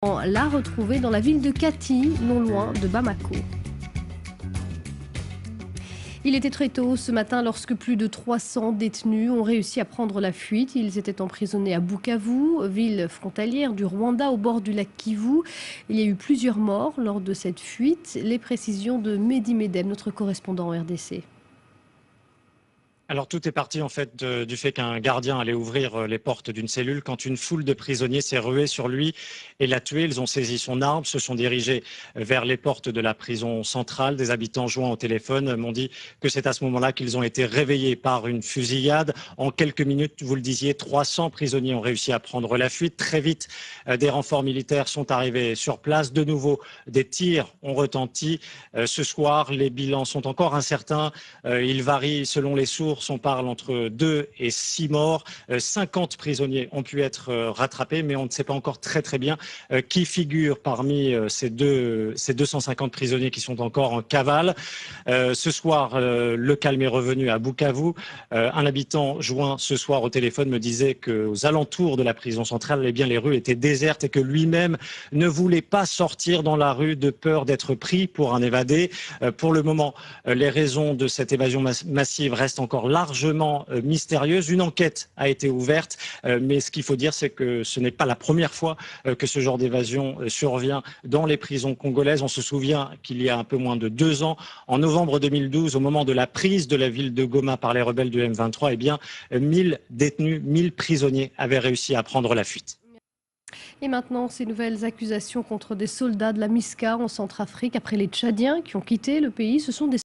On l'a retrouvé dans la ville de Kati, non loin de Bamako. Il était très tôt ce matin lorsque plus de 300 détenus ont réussi à prendre la fuite. Ils étaient emprisonnés à Bukavu, ville frontalière du Rwanda au bord du lac Kivu. Il y a eu plusieurs morts lors de cette fuite. Les précisions de Mehdi Medem, notre correspondant en RDC. Alors tout est parti en fait du fait qu'un gardien allait ouvrir les portes d'une cellule quand une foule de prisonniers s'est ruée sur lui et l'a tué. Ils ont saisi son arme, se sont dirigés vers les portes de la prison centrale. Des habitants joints au téléphone m'ont dit que c'est à ce moment-là qu'ils ont été réveillés par une fusillade. En quelques minutes, vous le disiez, 300 prisonniers ont réussi à prendre la fuite. Très vite, des renforts militaires sont arrivés sur place. De nouveau, des tirs ont retenti. Ce soir, les bilans sont encore incertains. Ils varient selon les sources. On parle entre 2 et 6 morts. 50 prisonniers ont pu être rattrapés, mais on ne sait pas encore très bien qui figure parmi ces 250 prisonniers qui sont encore en cavale. Ce soir, le calme est revenu à Bukavu. Un habitant joint ce soir au téléphone me disait qu'aux alentours de la prison centrale, eh bien, les rues étaient désertes et que lui-même ne voulait pas sortir dans la rue de peur d'être pris pour un évadé. Pour le moment, les raisons de cette évasion massive restent encore largement mystérieuses. Une enquête a été ouverte, mais ce qu'il faut dire, c'est que ce n'est pas la première fois que ce genre d'évasion survient dans les prisons congolaises. On se souvient qu'il y a un peu moins de 2 ans, en novembre 2012, au moment de la prise de la ville de Goma par les rebelles du M23, eh bien, 1000 détenus, 1000 prisonniers avaient réussi à prendre la fuite. Et maintenant, ces nouvelles accusations contre des soldats de la MISCA en Centrafrique après les Tchadiens qui ont quitté le pays. Ce sont des